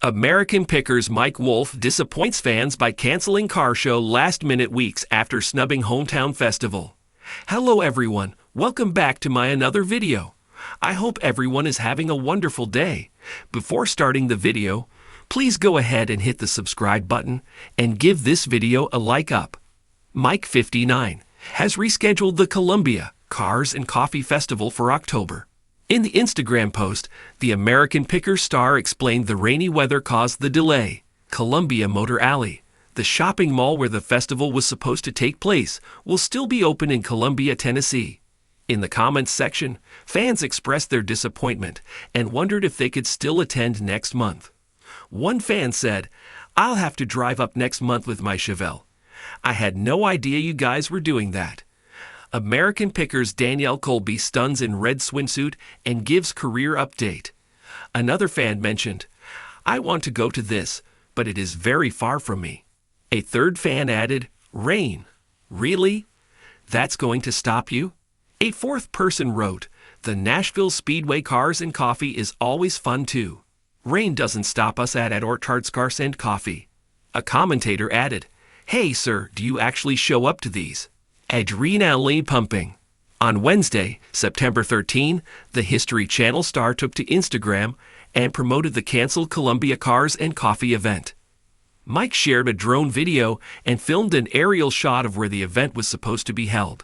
American Pickers Mike Wolfe disappoints fans by canceling car show last-minute weeks after snubbing hometown festival. Hello everyone, welcome back to my another video. I hope everyone is having a wonderful day. Before starting the video, please go ahead and hit the subscribe button and give this video a like up. Mike 59 has rescheduled the Columbia Cars and Coffee Festival for October. In the Instagram post, the American Pickers star explained the rainy weather caused the delay. Columbia Motor Alley, the shopping mall where the festival was supposed to take place, will still be open in Columbia, Tennessee. In the comments section, fans expressed their disappointment and wondered if they could still attend next month. One fan said, "I'll have to drive up next month with my Chevelle. I had no idea you guys were doing that." American Pickers Danielle Colby stuns in red swimsuit and gives career update. Another fan mentioned, "I want to go to this, but it is very far from me." A third fan added, "Rain? Really? That's going to stop you?" A fourth person wrote, "The Nashville Speedway Cars and Coffee is always fun too. Rain doesn't stop us at Orchard's Cars and Coffee." A commentator added, "Hey sir, do you actually show up to these?" Adrenaline pumping. On Wednesday, September 13, the History Channel star took to Instagram and promoted the canceled Columbia Cars and Coffee event. Mike shared a drone video and filmed an aerial shot of where the event was supposed to be held.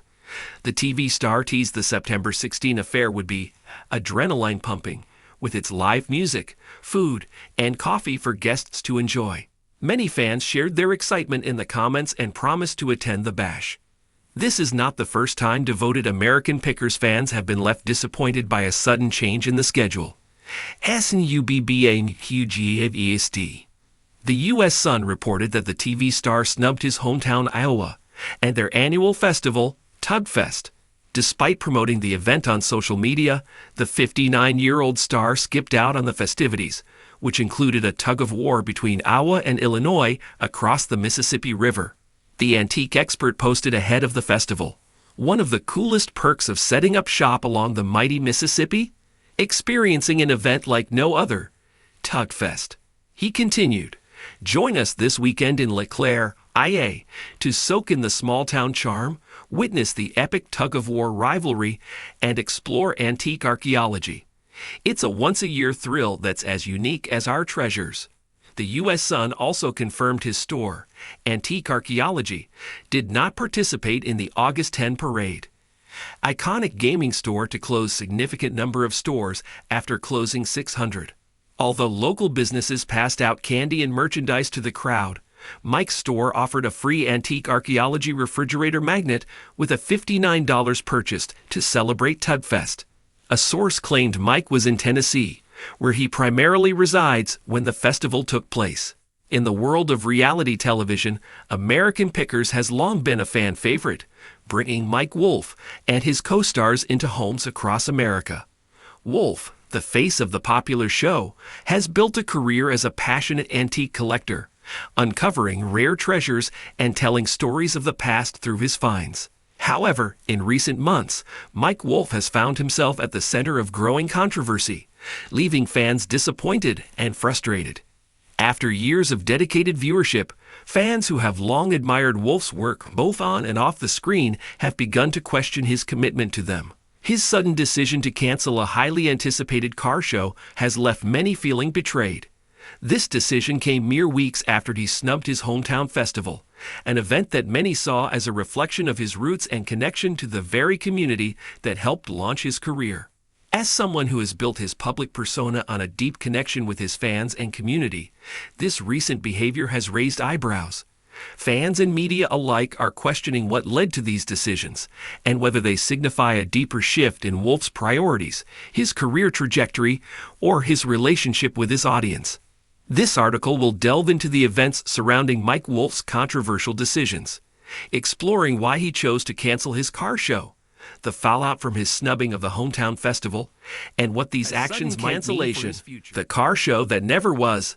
The TV star teased the September 16 affair would be adrenaline pumping, with its live music, food, and coffee for guests to enjoy. Many fans shared their excitement in the comments and promised to attend the bash. This is not the first time devoted American Pickers fans have been left disappointed by a sudden change in the schedule. SNUBBANQGEST. The U.S. Sun reported that the TV star snubbed his hometown Iowa and their annual festival, Tugfest. Despite promoting the event on social media, the 59-year-old star skipped out on the festivities, which included a tug-of-war between Iowa and Illinois across the Mississippi River. The antique expert posted ahead of the festival, "One of the coolest perks of setting up shop along the mighty Mississippi? Experiencing an event like no other. Tugfest." He continued, "Join us this weekend in LeClaire, IA, to soak in the small-town charm, witness the epic tug-of-war rivalry, and explore antique archaeology. It's a once-a-year thrill that's as unique as our treasures." The U.S. Sun also confirmed his store, Antique Archaeology, did not participate in the August 10 parade. Iconic gaming store to close significant number of stores after closing 600. Although local businesses passed out candy and merchandise to the crowd, Mike's store offered a free Antique Archaeology refrigerator magnet with a $59 purchased to celebrate Tugfest. A source claimed Mike was in Tennessee, where he primarily resides, when the festival took place. In the world of reality television, American Pickers has long been a fan favorite, bringing Mike Wolfe and his co-stars into homes across America. Wolfe, the face of the popular show, has built a career as a passionate antique collector, uncovering rare treasures and telling stories of the past through his finds. However, in recent months, Mike Wolfe has found himself at the center of growing controversy, leaving fans disappointed and frustrated. After years of dedicated viewership, fans who have long admired Wolfe's work both on and off the screen have begun to question his commitment to them. His sudden decision to cancel a highly anticipated car show has left many feeling betrayed. This decision came mere weeks after he snubbed his hometown festival, an event that many saw as a reflection of his roots and connection to the very community that helped launch his career. As someone who has built his public persona on a deep connection with his fans and community, this recent behavior has raised eyebrows. Fans and media alike are questioning what led to these decisions and whether they signify a deeper shift in Wolfe's priorities, his career trajectory, or his relationship with his audience. This article will delve into the events surrounding Mike Wolfe's controversial decisions, exploring why he chose to cancel his car show, the fallout from his snubbing of the hometown festival, and what these actions might mean for his future. The car show that never was.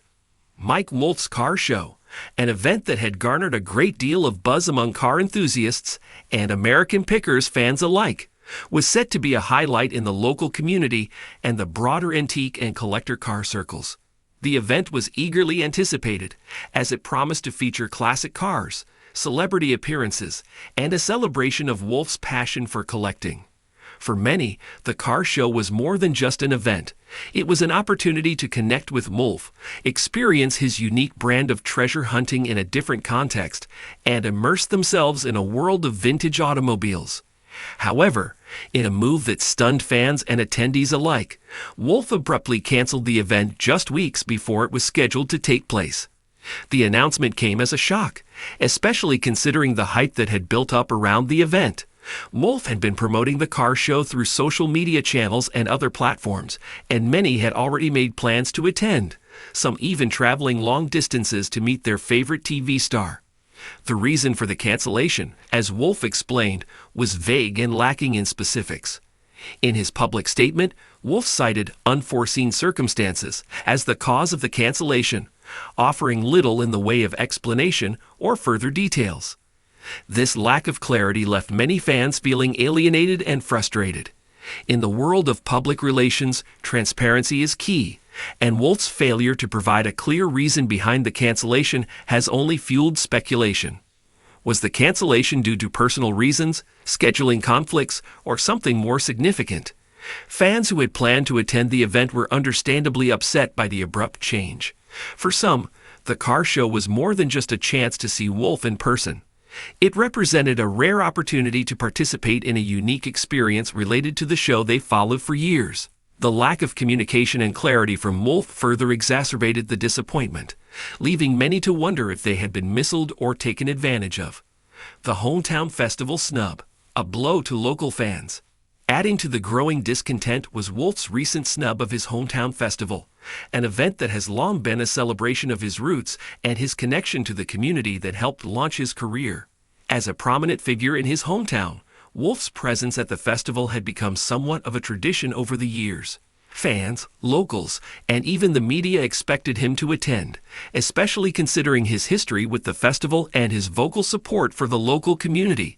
Mike Wolfe's car show, an event that had garnered a great deal of buzz among car enthusiasts and American Pickers fans alike, was set to be a highlight in the local community and the broader antique and collector car circles. The event was eagerly anticipated, as it promised to feature classic cars, celebrity appearances, and a celebration of Wolfe's passion for collecting. For many, the car show was more than just an event. It was an opportunity to connect with Wolfe, experience his unique brand of treasure hunting in a different context, and immerse themselves in a world of vintage automobiles. However, in a move that stunned fans and attendees alike, Wolfe abruptly canceled the event just weeks before it was scheduled to take place. The announcement came as a shock, especially considering the hype that had built up around the event. Wolfe had been promoting the car show through social media channels and other platforms, and many had already made plans to attend, some even traveling long distances to meet their favorite TV star. The reason for the cancellation, as Wolfe explained, was vague and lacking in specifics. In his public statement, Wolfe cited unforeseen circumstances as the cause of the cancellation, offering little in the way of explanation or further details. This lack of clarity left many fans feeling alienated and frustrated. In the world of public relations, transparency is key, and Wolfe's failure to provide a clear reason behind the cancellation has only fueled speculation. Was the cancellation due to personal reasons, scheduling conflicts, or something more significant? Fans who had planned to attend the event were understandably upset by the abrupt change. For some, the car show was more than just a chance to see Wolfe in person. It represented a rare opportunity to participate in a unique experience related to the show they followed for years. The lack of communication and clarity from Wolfe further exacerbated the disappointment, leaving many to wonder if they had been misled or taken advantage of. The hometown festival snub, a blow to local fans. Adding to the growing discontent was Wolfe's recent snub of his hometown festival, an event that has long been a celebration of his roots and his connection to the community that helped launch his career. As a prominent figure in his hometown, Wolfe's presence at the festival had become somewhat of a tradition over the years. Fans, locals, and even the media expected him to attend, especially considering his history with the festival and his vocal support for the local community.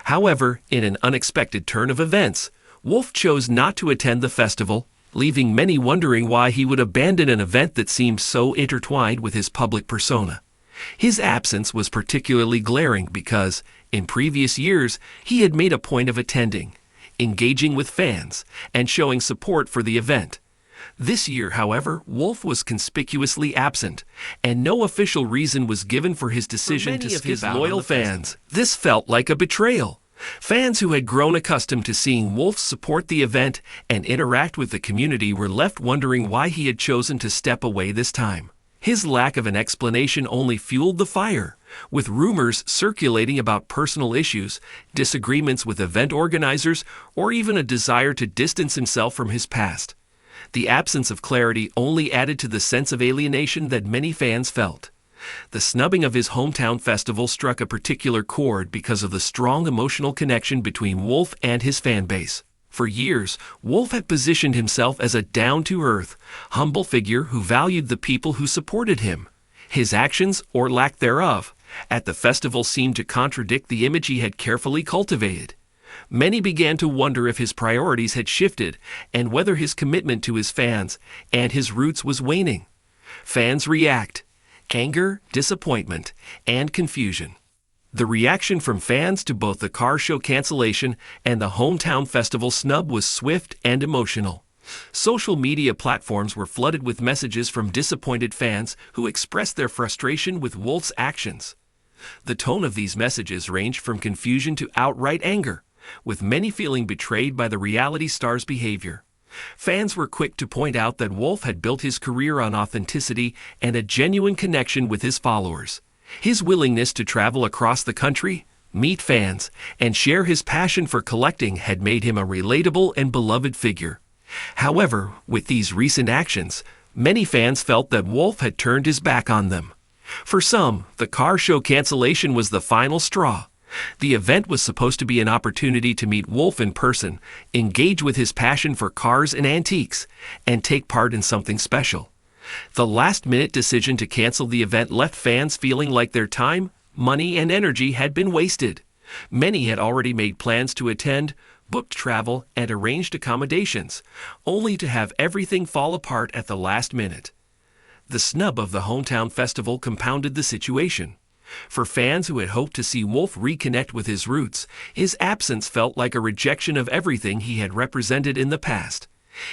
However, in an unexpected turn of events, Wolfe chose not to attend the festival, leaving many wondering why he would abandon an event that seemed so intertwined with his public persona. His absence was particularly glaring because, in previous years, he had made a point of attending, engaging with fans, and showing support for the event. This year, however, Wolfe was conspicuously absent, and no official reason was given for his decision to skip out on the loyal fans. This felt like a betrayal. Fans who had grown accustomed to seeing Wolfe support the event and interact with the community were left wondering why he had chosen to step away this time. His lack of an explanation only fueled the fire, with rumors circulating about personal issues, disagreements with event organizers, or even a desire to distance himself from his past. The absence of clarity only added to the sense of alienation that many fans felt. The snubbing of his hometown festival struck a particular chord because of the strong emotional connection between Wolfe and his fan base. For years, Wolfe had positioned himself as a down-to-earth, humble figure who valued the people who supported him. His actions, or lack thereof, at the festival seemed to contradict the image he had carefully cultivated. Many began to wonder if his priorities had shifted and whether his commitment to his fans and his roots was waning. Fans react: anger, disappointment, and confusion. The reaction from fans to both the car show cancellation and the hometown festival snub was swift and emotional. Social media platforms were flooded with messages from disappointed fans who expressed their frustration with Wolfe's actions. The tone of these messages ranged from confusion to outright anger, with many feeling betrayed by the reality star's behavior. Fans were quick to point out that Wolfe had built his career on authenticity and a genuine connection with his followers. His willingness to travel across the country, meet fans, and share his passion for collecting had made him a relatable and beloved figure. However, with these recent actions, many fans felt that Wolfe had turned his back on them. For some, the car show cancellation was the final straw. The event was supposed to be an opportunity to meet Wolfe in person, engage with his passion for cars and antiques, and take part in something special. The last-minute decision to cancel the event left fans feeling like their time, money, and energy had been wasted. Many had already made plans to attend, booked travel, and arranged accommodations, only to have everything fall apart at the last minute. The snub of the hometown festival compounded the situation. For fans who had hoped to see Wolfe reconnect with his roots, his absence felt like a rejection of everything he had represented in the past.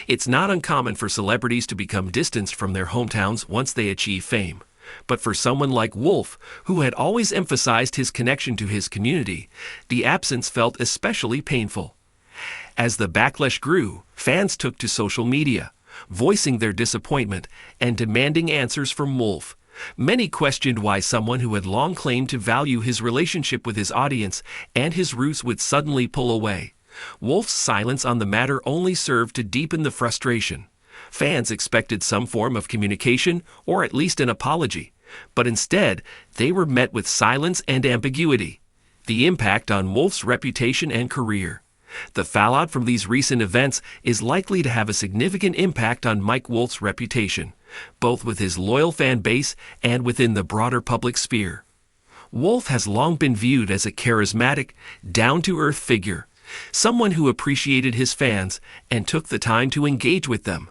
It's not uncommon for celebrities to become distanced from their hometowns once they achieve fame. But for someone like Wolfe, who had always emphasized his connection to his community, the absence felt especially painful. As the backlash grew, fans took to social media, voicing their disappointment and demanding answers from Wolfe. Many questioned why someone who had long claimed to value his relationship with his audience and his roots would suddenly pull away. Wolfe's silence on the matter only served to deepen the frustration. Fans expected some form of communication or at least an apology, but instead they were met with silence and ambiguity. The impact on Wolfe's reputation and career. The fallout from these recent events is likely to have a significant impact on Mike Wolfe's reputation, both with his loyal fan base and within the broader public sphere. Wolfe has long been viewed as a charismatic, down-to-earth figure, someone who appreciated his fans and took the time to engage with them.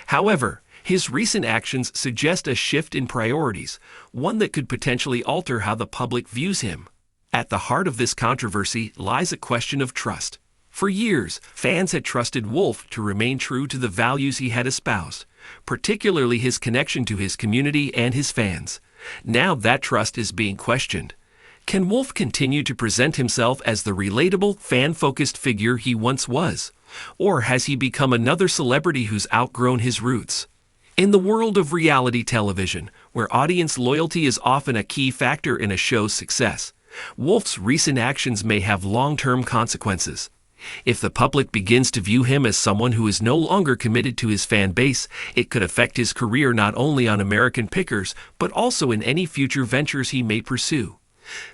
However, his recent actions suggest a shift in priorities, one that could potentially alter how the public views him. At the heart of this controversy lies a question of trust. For years, fans had trusted Wolfe to remain true to the values he had espoused, particularly his connection to his community and his fans. Now that trust is being questioned. Can Wolfe continue to present himself as the relatable, fan-focused figure he once was? Or has he become another celebrity who's outgrown his roots? In the world of reality television, where audience loyalty is often a key factor in a show's success, Wolfe's recent actions may have long-term consequences. If the public begins to view him as someone who is no longer committed to his fan base, it could affect his career not only on American Pickers, but also in any future ventures he may pursue.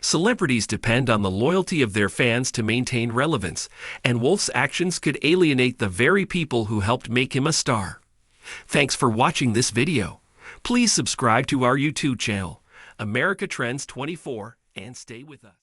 Celebrities depend on the loyalty of their fans to maintain relevance, and Wolfe's actions could alienate the very people who helped make him a star. Thanks for watching this video. Please subscribe to our YouTube channel, America Trends 24, and stay with us.